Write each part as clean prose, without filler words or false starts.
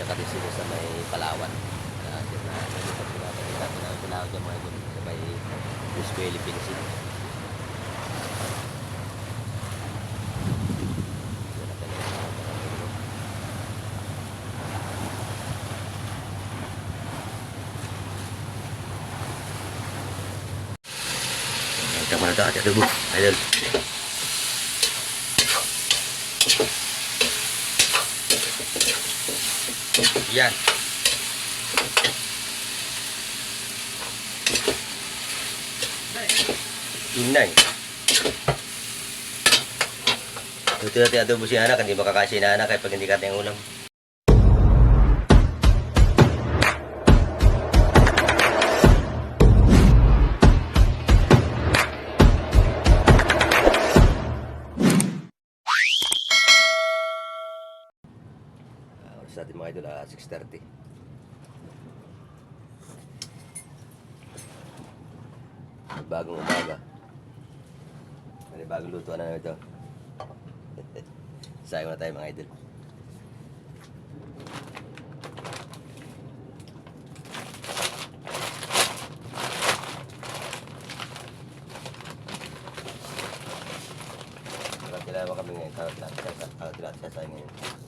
nakadisino sa may Palawan. Diyan na nalipat ko natin ang Palawan dyan mga idol sa may Biscueli, Pinsin. Kita mana tak ada adubo, idol. Yan. Inay. Tuti-tuti adobo si anak, hindi makakasya na anak kahit pag hindi kata yung ulam. Sa ating mga idol, 6:30. Bagong umaga. May bagong luto na ito. Sayang na tayo mga idol. Kailangan kami ngayon. Kailangan siya sayang ngayon.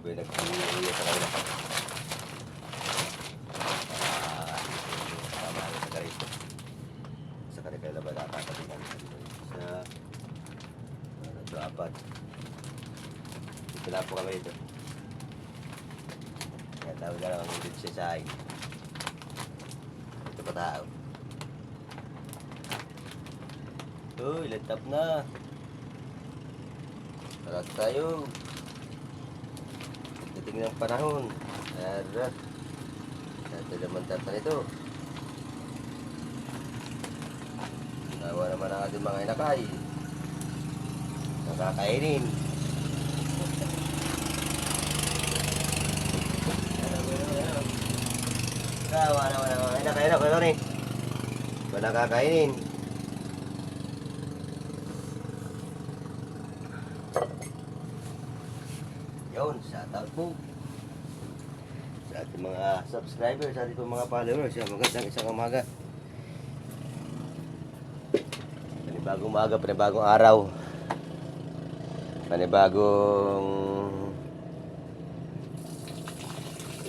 Nag-iiya sa kanila. Tama sa karito. Sa kanila ba nakakatigan? Sa apat. Ito na po kami ito. Kaya tawag na lang ang hindi siya sa akin. Ito pa tao. Uy, lantap na. Tarat tayo. Dating ng panahon. Arat. Ito naman tatan ito. Nawa naman ang ating mga inakay. Nakakainin. Nawa naman ang mga inakay na. Kaya rin. Ba nakakainin. Yun, shoutout po sa ating mga subscribers, sa ating mga followers. Magandang isang umaga. Panibagong umaga, panibagong araw. Panibagong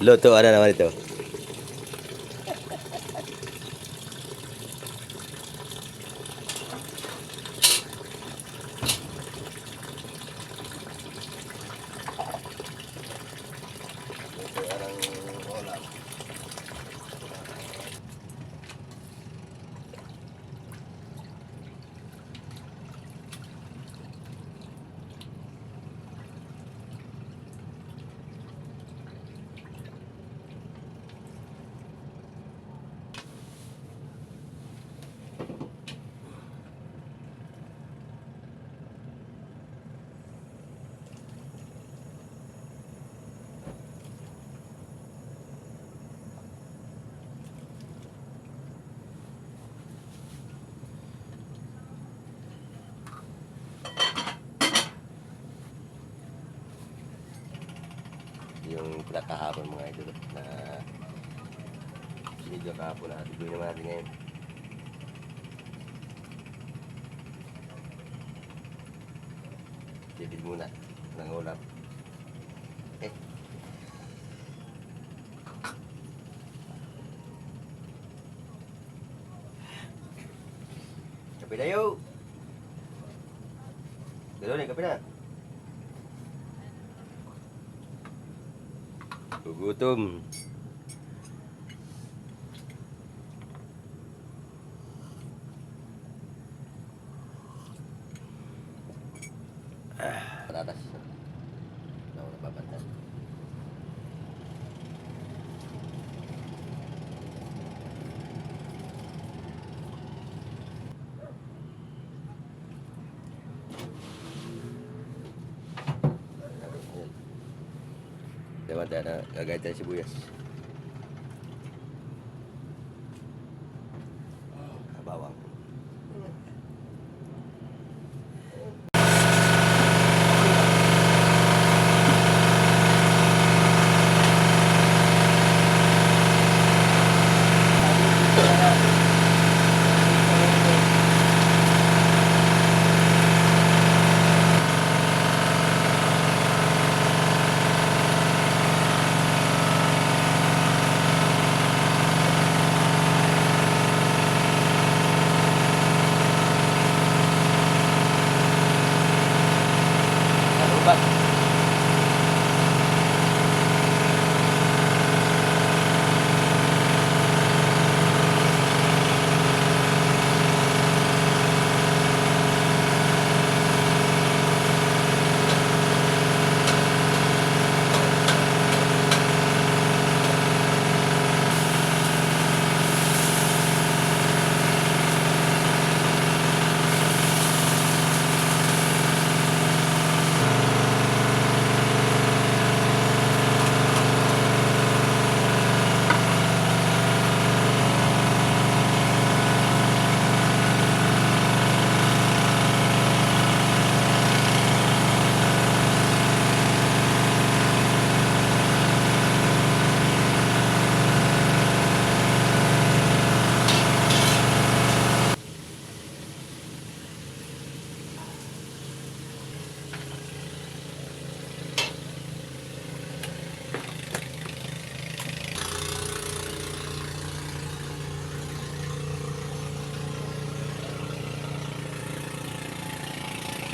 luto. Ano naman ito? Yung pinakahapon mga idol na video kahapon na gawin naman natin ngayon. Tipid muna ng ulam. Okay. Kape na yun. Dalo kape na. Gugutom. Patatas. Ako nababanta. Diba tayo na gagawin tayo sibuyas. Bawang. Tupak.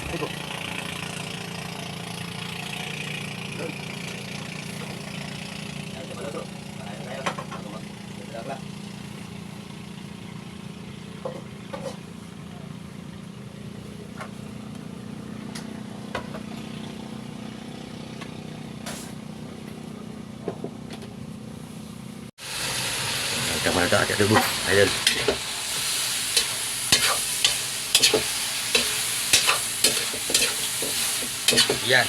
Ito. Ayan, wala to. Ayan tayo. Magdadrak lang. Ito muna ito. Ito adobo. Idol. Yan.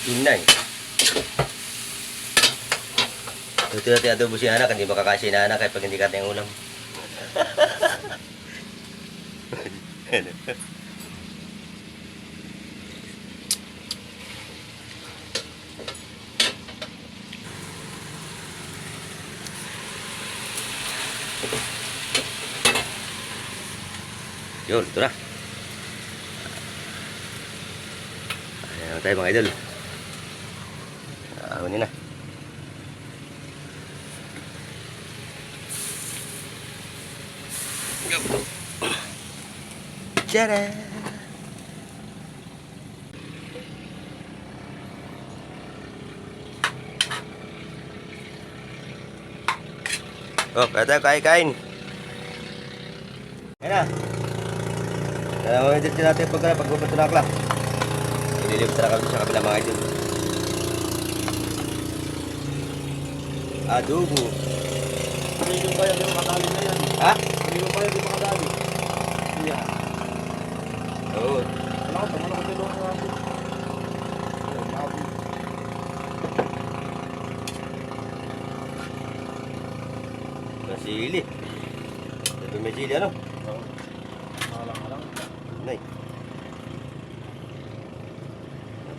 Inay. Ito natin adobo si anak. Hindi makakasya na anak pag hindi kata yung ulam. Yun, ito na. Ayan tayo mga idol. Hunin na. Tara! Oh, kaya tayo kain-kain. Ayan na. Edit natin pagbubutunak lang. Ililibot na kami sa kabila mga idol. Adobo. Hindi pa yan yung makadali na yan. Ha? Hindi pa yan yung makadali. Yan. Oo. Wala ko, wala ko dito ang natin. Masili. Ito may sili ano? Malang-malang. Nay.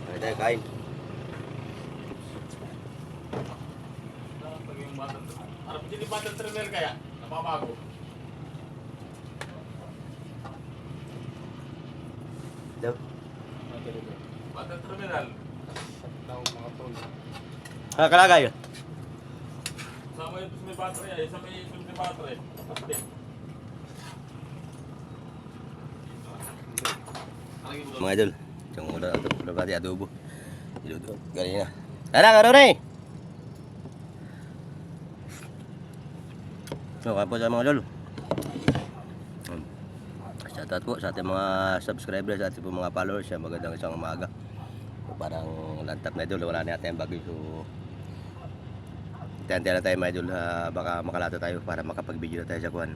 Kaya tayo kain. Harap hindi battle trainer kaya? Napabago. Daw. Battle terminal. Daw mga tol. Kalagay. Sama yung may battery ay, sa may battery. Mga idol. Yung ulo na ito. Ulo pati adobo. Iluto. Galing na. Tara, karo na eh. So, kapos sa mga lolo. Shoutout po sa ating mga subscribers, sa ating po mga followers. Magandang isang umaga. Parang lantap na idol. Wala na natin bagay. So, tayo tayo mga idol. Baka makalato tayo para makapag-video na tayo sa kuhan.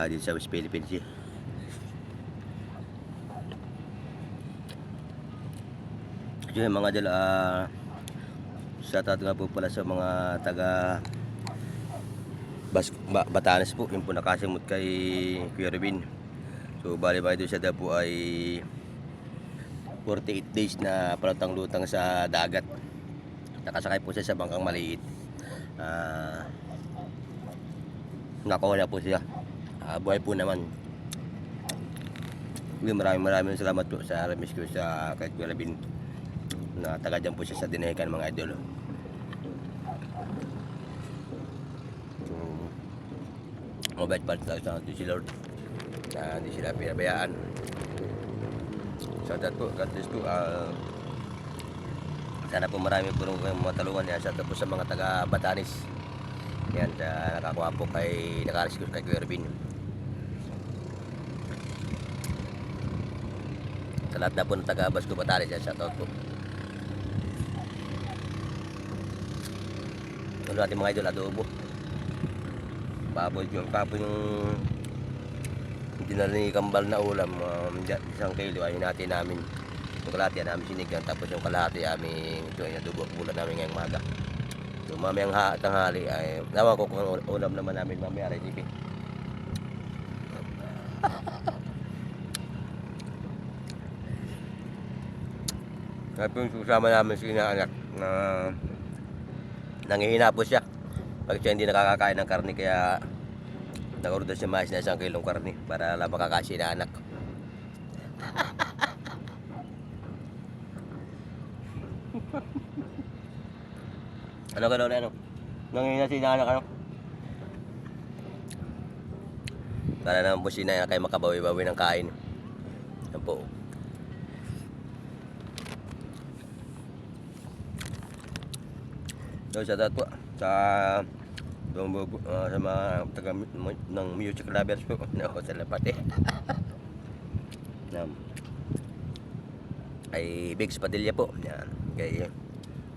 Dito sa West Philippines Sea. Yun mga idol. Shoutout nga po pala sa mga taga Batanes po, yung po nakasimot kay Kuya Rubin. So bali ba ito siya daw po ay 48 days na palutang lutang sa dagat. Nakasakay po siya sa bangkang maliit. Nakuha na po siya. Buhay po naman. Maraming salamat po sa remis ko sa kay Kuya Rubin. Na taga dyan po siya sa Dinahican mga idol. Mabait pa sa atin si Lord na hindi sila pinabayaan. Shout out po, God bless po. Sana po marami po kayong matulungan yan. Shout out po sa mga taga Batanes. Yan, sa nakakuha po kay nakarescue kay Kuya Ervin. Sa lahat na po ng taga Basco Batanes yan, shout out po. Ano natin mga idol, adobo. Baboy yung kapo yung dinala ni Kambal na ulam, 1 kilo ayun natin namin. Yung kalahati namin sinigang, tapos yung kalahati aming ito yung adobo ulam namin ngayong maga. So mamayang tanghali ay nawa ko kung ulam naman namin mamaya recipe. Kaya po yung susama namin si inaanak na nangihina po siya pag siya hindi nakakakain ng karne, kaya nag-order siya mais na 1 kilong karne para lang makakain na anak. Ano ka daw na ano? Nangihina si inaanak ano? Para naman po si inaanak kayo makabawi-bawi ng kain. Yan po. So, shoutout po sa sa mga taga ng music lovers po. No, sa Lapate. Kay Bigs Padilla po. Yan. Kay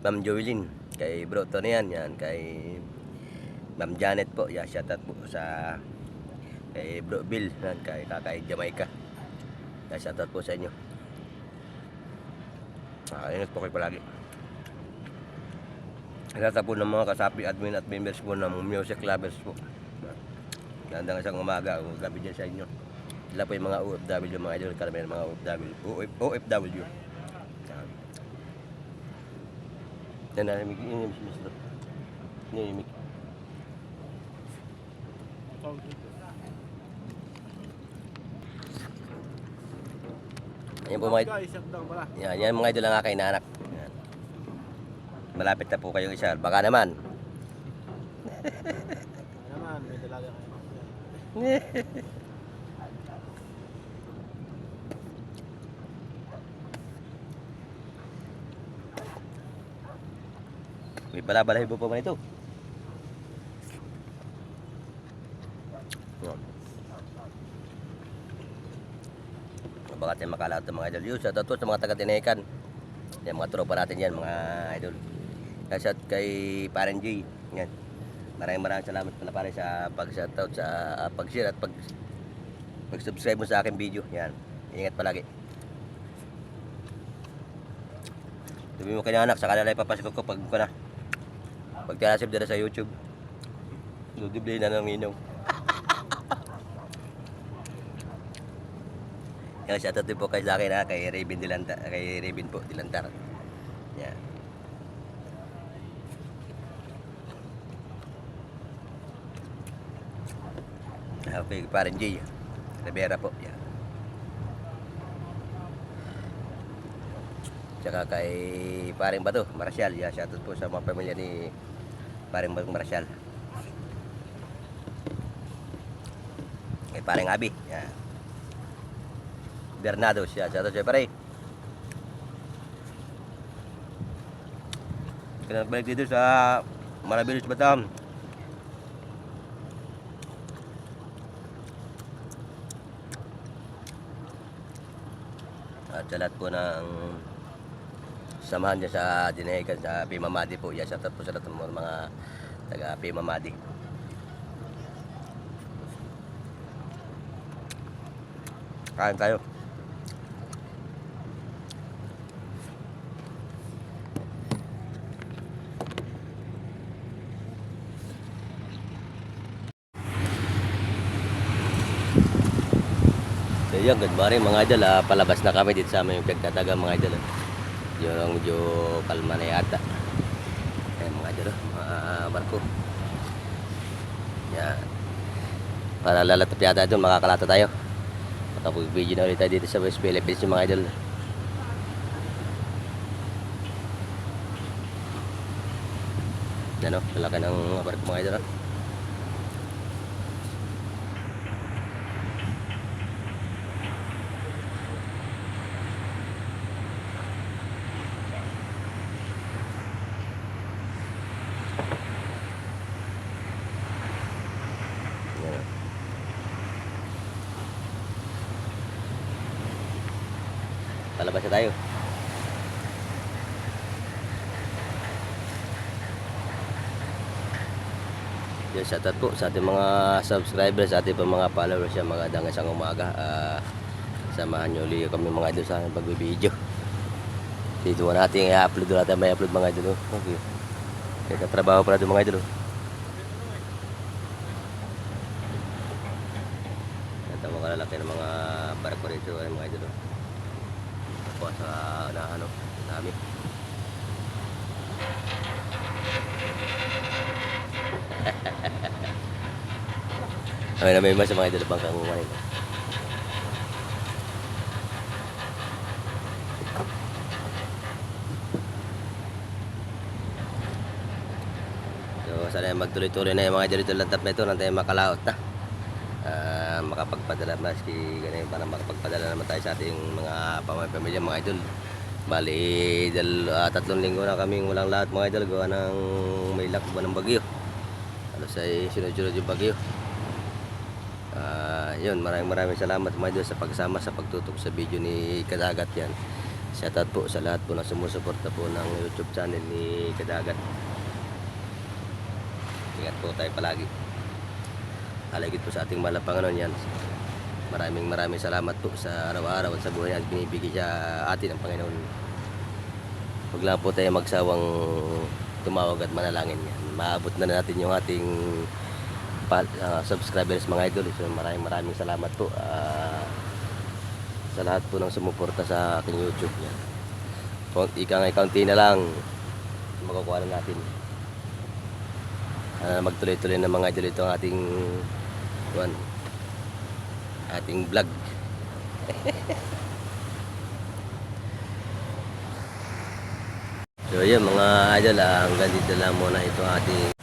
Ma'am Joylyn. Kay Bro Tony yan. Kay Ma'am Janet po. Yeah, shoutout po sa kay Bro Bill. Yan. Kay Kakay Jamaica. Yeah, shoutout po sa inyo. Ingat po kayo palagi. Shoutout po ng mga kasapi, admin at members po ng music lovers po. Gandang isang umaga, gabi dyan sa inyo. Sila po yung mga OFW, mga idol, karamihan mga OFW. Yan na, inimik si Mr. Inimik. Yan po mga idol. Yan mga idol ang aking inaanak. Malapit na po kayong isa. Baka naman. Naman, may dalaga kayo. May balabalahibo pa man ito. Baka tayo makalaot ng mga idol. Yun, sa sa mga taga-Tinecan. Yan, mga tropa natin yan, mga idol. Shout kay Paren J. Yan. Maraming salamat pala pare sa pag-shoutout, sa pag-share at pag-subscribe mo sa aking video. Yan. Ingat palagi. Sabi mo kay anak, sa kanila ipapasok ko pag tinasip dala sa YouTube. Ludiblay na ng inom. Yan, shoutout din po kay sa akin, kay Raven Dilantar, kay Raven po Dilantar. Yan. Okay, Paren J. Rivera po. Yan. Tsaka kay Paring Bato, Marcial. Yan, shoutout po sa mga pamilya ni Paring Bato Marcial. Kay Paring Abi. Yan. Bernardo siya. Shoutout siya pare. Kaya nagbalik dito sa Marabilos Batam. At sa lahat po ng samahan niya sa Dinahican, sa Pimamadi po. Yan, shoutout po sa lahat ng mga taga Pimamadi. Kain tayo. So yun, good morning mga idol. Palabas na kami dito sa aming pagtataga mga idol. Yung medyo kalma na yata. Ayan mga idol, mga barko. Yan. Para lalatap yata doon, makakalata tayo. Makapag-video na ulit tayo dito sa West Philippines yung mga idol. Yan o, lalaki ng barko mga idol. Palabas na tayo. Yan, shoutout po sa ating mga subscribers, sa ating pa mga followers, yan, magandang isang umaga. Samahan nyo ulit kami mga idol sa pagbibideo. Dito mo natin i-upload natin, may upload mga idol. Okay. Kaya trabaho pala doon mga idol. Ito mga kalalaki ng mga barko rito ay mga idol. Ako sa ano, dami. Ay na may mas mga idol bangkang umanin. So sana magtuloy-tuloy na yung mga idol dito lantap na ito nang tayo makalaot na. Makapagpadala maski ganyan para makapagpadala naman tayo sa ating mga pamilya mga idol. Bali 3 linggo na kaming walang lahat mga idol gawa ng may lakbo ng bagyo. Halos ay sunod-sunod yung bagyo. Yun, maraming salamat mga idol sa pagsama sa pagtutok sa video ni Kadagat yan. Shoutout po sa lahat po na sumusuporta po ng YouTube channel ni Kadagat. Ingat po tayo palagi. Alagid po sa ating mahal na Panginoon yan. Maraming salamat po sa araw-araw at sa buhay at binibigay sa atin ng Panginoon. Huwag lang po tayo magsawang tumawag at manalangin yan. Maabot na natin yung ating subscribers mga idol. So maraming salamat po sa lahat po ng sumuporta sa aking YouTube yan. Kaunti na lang makukuha na natin. Magtuloy-tuloy na mga idol ito ang ating vlog. So yun mga idol, hanggang dito lang muna ito ating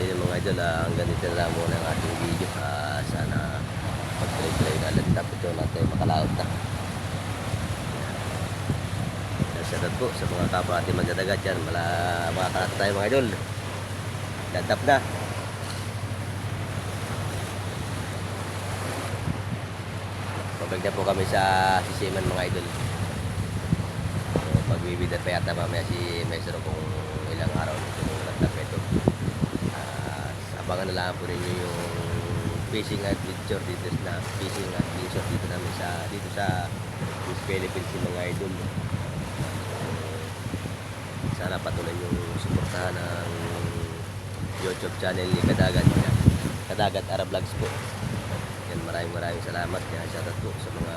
mga idol, hanggang dito lang muna ang ating video. Sana magtuloy-tuloy na lantap ito natin makalaot na. Shoutout po sa mga kapwa ating magdadagat yan. Makakalat tayo mga idol. Lantap na. Pabag na po kami sa sisiman mga idol. So, magbibida pa yata mamaya si Maestro kung ilang araw nito yung lantap ito. Abangan na lang po ninyo yung fishing adventure dito na dito namin dito sa West Philippines mga idol. Sana patuloy yung suportahan ng YouTube channel ni Kadagat Arab Vlogs po. Yan, maraming salamat. Yan, shoutout po sa mga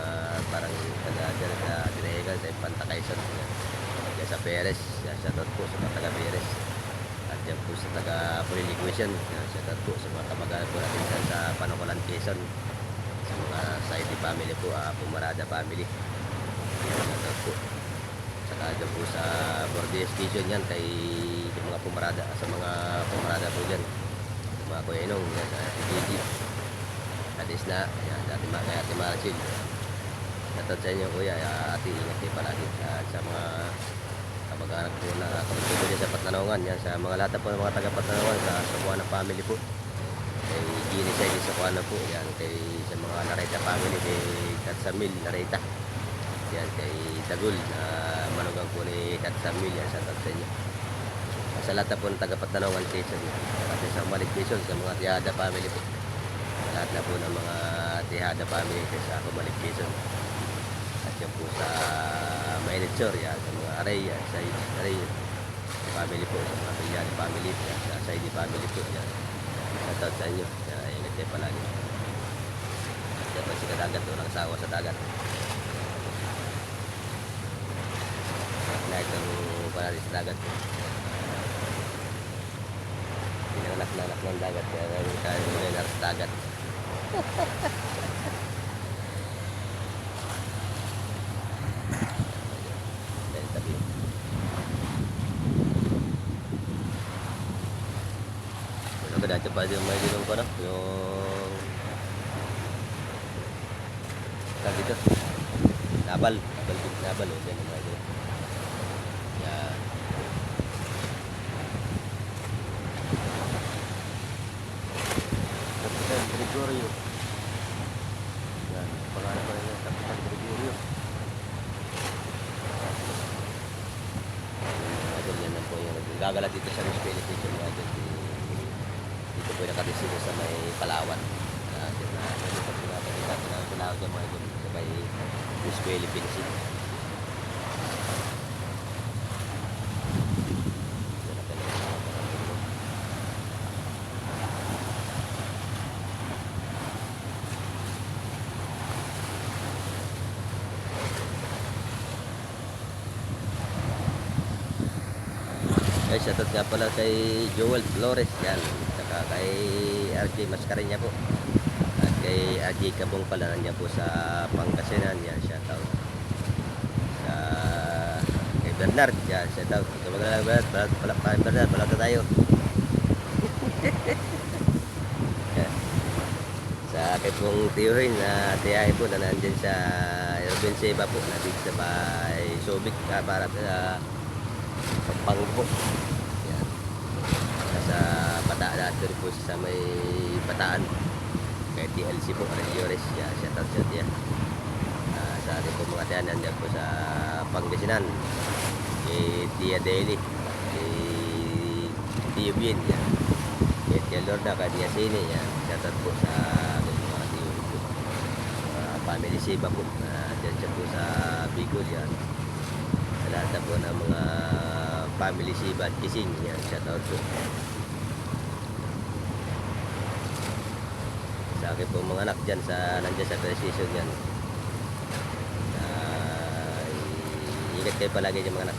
parang taga-dyan sa Dinahegan, sa Infanta Quezon. Yan sa Perez. Yan, shoutout po sa mga taga Perez. At yan po sa taga Puliliquation. Yan, shoutout po sa mga kamag-anak po natin dyan sa Panakulan Quezon. Sa mga Saidi family po, Pumarada family. Yan, shoutout po. Saka dyan po sa Bordes Station yan kay mga pumarada, sa mga pumarada po dyan, mga Kuya Inong yan, sa Gigi Atis na yan, dati mga kay Ate Marcil. Shoutout sa inyo kuya, ate ingat kayo palagi. Sa mga kamag-anak po na kapatid ko dyan sa Patlanongan yan, sa mga lahat po ng mga taga Patlanongan, sa Sakuana family po, kay Gini Saidi Sakuana po yan, kay sa mga Narita family, kay Katsamil Narita yan, kay Tagul manugang po ni Katsamil yan, shoutout sa inyo. Sa lahat po ng taga-Patlanongan Quezon, kasi sa Malik Quezon, sa mga Tihada family po, sa lahat na po ng mga Tihada family sa Malik Quezon, at yan po sa Maynitsor yan, sa mga Aray yan, sa Aray family po, sa mga Villani family yan, sa Saidi family po yan, shoutout sa inyo. Ingat kayo palagi. Yan po si Kadagat, walang sawa sa dagat. Na itong panari sa dagat. Pinanganak ng dagat, kaya kaya sa dagat. Dahil tabi. Wala ka dati pa yung may gulong pa, no? Yung tag dito. Nabal o dyan yung mga gulong. Yan. Kapitan Gregorio. Yan, pangalan pa rin yung Kapitan Gregorio. nagagala dito sa Miss Philippines yung mga idol. Dito po nakadesino sa may Palawan. Dito na dito po natin ng Palawan dyan mga idol sa may Miss Philippines. Guys, shoutout nga pala kay Joel Flores yan. Saka kay RJ Mascareña po. At kay RJ Cabong pala nandiyan po sa Pangasinan yan. Shoutout. Sa kay Bernard yan. Shoutout. Ito magandang Bernard. Bernard. Palata tayo. Sa kay pong tiyuhin na tiyahin po na nandyan sa Irvin Seba po. Na dito sa bahay Subic. Para sa Pampanga po. Yan. Sa Bataan natin po sa may Bataan. Kay TLC po, Arellores. Yan, shoutout sa tiya. Sa ating po mga tiyan, nandiyan po sa Pangasinan. Kay Tia Deli. Kay Tio Bien. Yan. Kay Tia Lorna, kay Tia Sini. Yan. Shoutout po sa ating mga tiyo po. Family Siba po. Diyan siya po sa Bicol. Yan. Sa lahat na po ng mga family Siba at Kising. Yan, shoutout po. Sa akin po mga anak dyan nandiyan sa precision yan. Ingat kayo palagi dyan mga anak.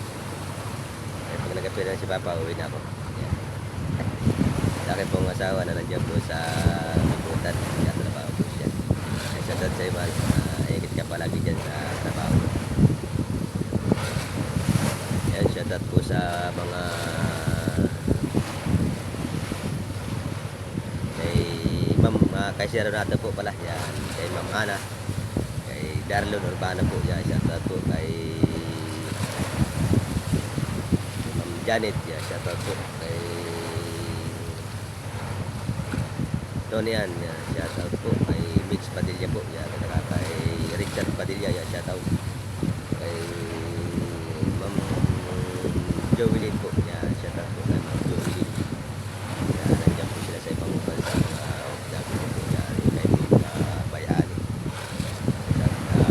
Kaya pag nagapira si Papa, uwi na ako. Yan. Sa akin pong asawa na nandiyan po sa Kaputan. Yan, trabaho po siya. Kaya shoutout sa iba. Ingat ka palagi dyan sa trabaho. Yan, shoutout po sa mga kay Ma'am kay Sir Renato po pala yan, kay Ma'am Ana, kay Darlon Urbana po yan, shoutout po kay Ma'am Janet yan, shoutout po kay Tonian yan, shoutout po kay Mitch Padilla po yan, kay Richard Padilla yan, shoutout kay Joelyn po niya, shoutout po kay Ma'am Joelyn. Nandiyan po sila sa ibang bansa OFW po yan, kay mga bayani.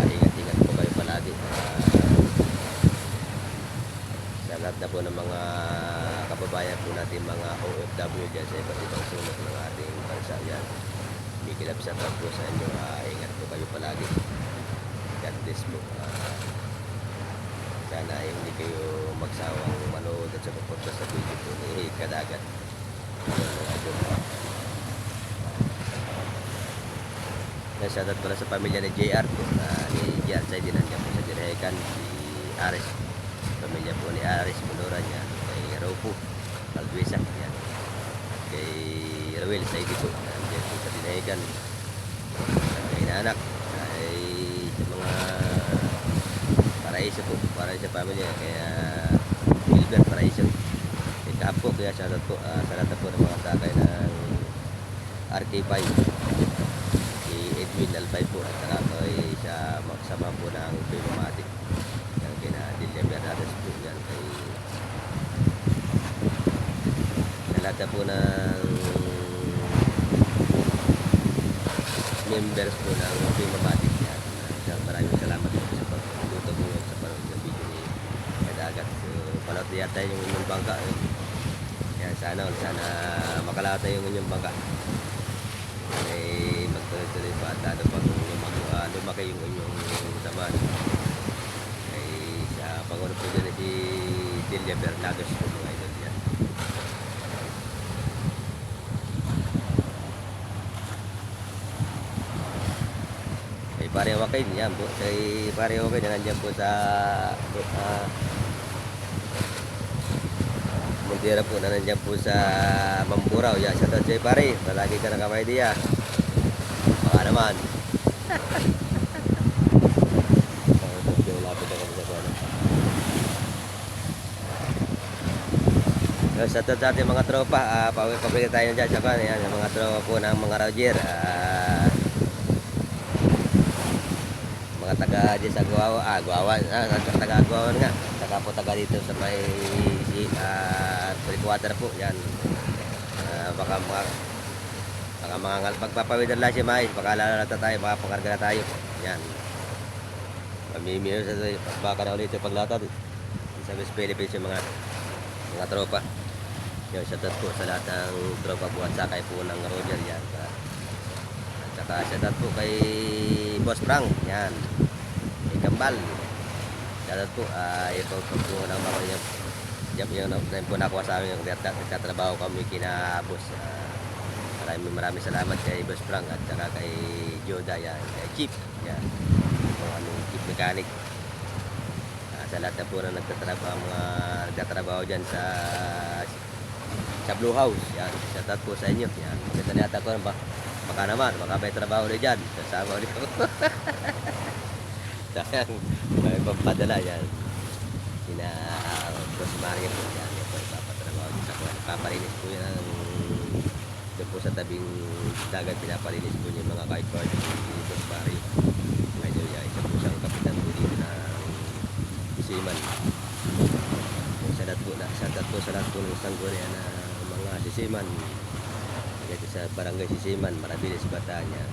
Ingat-ingat po kayo palagi. Sa lahat na po ng mga kababayan po natin, mga OFW dyan sa iba't ibang sulok ng ating bansa yan. Bigilap sa po sa inyo, ingat po kayo palagi. God bless po. Sana ay hindi kayo magsawang manood at sa pagpunta sa video po ni Kadagat. Shoutout pala sa pamilya ni JR po, ni JR Say din nandiyan po sa Dinahekan, si Aris, pamilya po ni Aris Muluran yan, kay Ropo Alduesa yan, kay Rowel Saidi po nandiyan po sa Dinahekan, kay Nanak, kay sa mga Paraiso po, Paraiso pamilya, kaya Gilbert Paraiso, kay Kapo, kaya shoutout po sa lahat po ng mga sakay ng RK5, si Edwin Albay po, at saka kay sa magsama po ng Pimamatic, yan kay na Delia Bernardes po, yan kay sa lahat po ng members po ng Pimamatic yan. Maraming salamat po sa pagluto po sa panood ng video ni Kadagat. So, panood yata yung inyong bangka. Yan, sana makalaot na yung inyong bangka. Eh, magtuloy-tuloy pa at ano pang lumaki yung inyong saman. Eh, sa Pangulo po dyan si Delia Bernardes po mga idol yan. Pare Wakay yan po, kay Pare Wakay na nandiyan po sa Montera po, na nandiyan po sa Mamburao yan. Shoutout sa'yo pare, palagi ka nakamay diya, baka naman. Shoutout sa ating mga tropa, pabili tayo dyan sa kan, yan, mga tropa po ng mga Roger, mga taga dyan sa Guawa, taga Guawan nga, saka po taga dito sa may 3/4 po. Yan. Baka pagpapawidan lang siya mais, baka lalata tayo, baka pakarga na tayo. Yan. Pamimino sa baka na ulit yung paglatad. Sa West Philippines yung mga tropa. Yan, shoutout po sa lahat ng tropa po at sakay po ng Roger yan. At saka shoutout po kay Boss Frank. Yan. Kay Kambal. Shoutout po. Ito po ng mga yung po nakuha sa amin yung nagtatrabaho kami kina Boss. Maraming salamat kay Boss Frank at saka kay Joda yan, kay Chief yan, yung Chief Mechanic. Sa lahat na po na nagtatrabaho dyan sa Blue House yan, shoutout po sa inyo yan. Maganda nata ko baka naman may trabaho ulit dyan, sasama ulit ako. Sayang may pampadala yan sina Boss Mario po yan, yan po ipapatrabaho dyan sa kuwan, papalinis po yan doon po sa tabing dagat, pinapalinis po niya mga kite-board ni Boss Mario. Ngayon yan, isa po siyang kapitan po dito ng Sisiman. Shoutout po sa lahat po ng Sanggunian na mga Sisiman dito sa barangay Sisiman, Marabiles, Batanya.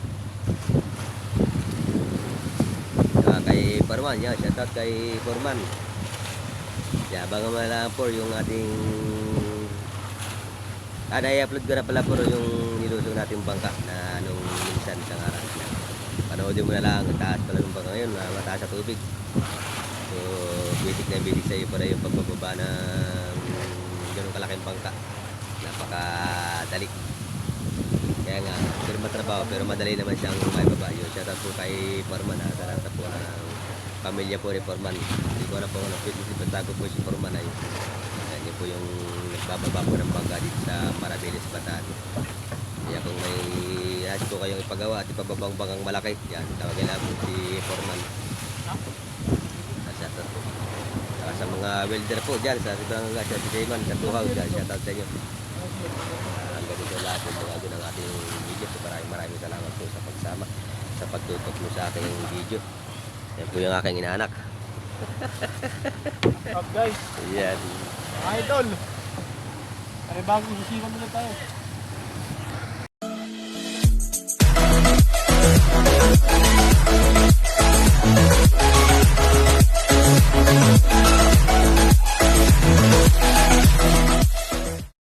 Kay Forman yan, shoutout kay Forman. Abangan mo lang po yung ating i-upload ko na pala po yung nilusong nating bangka na nung minsan isang araw. Panoodin mo na lang, taas pala ng bangka ngayon, mataas sa tubig. So, bitik sa iyo para yung pagbababa ng ganun kalaking bangka. Napakadali. Kaya nga, pero matrabaho, pero madali naman siyang may baba. Yun, shoutout po kay Forman, sa lahat po ng pamilya po ni Forman. Hindi ko na po batago po si Forman ay yun po yung nagbababa po ng bangka dito sa Marabiles, Bataan. Kaya kung may hayas po kayong ipagawa at ipababang bangkang malaki, yan, tawagin lang po si Foreman. Shoutout po. Saka sa mga welder po dyan, sa Barangay sa Sisiman, sa Blue House dyan, shoutout sa inyo. Hanggang dito lahat yung mga ng ating video. So, maraming salamat po sa pagsama, sa pagtutok mo sa ating video. Yan po yung aking inaanak. Up guys, Yan. idol. Ay bagong sisiman muna tayo.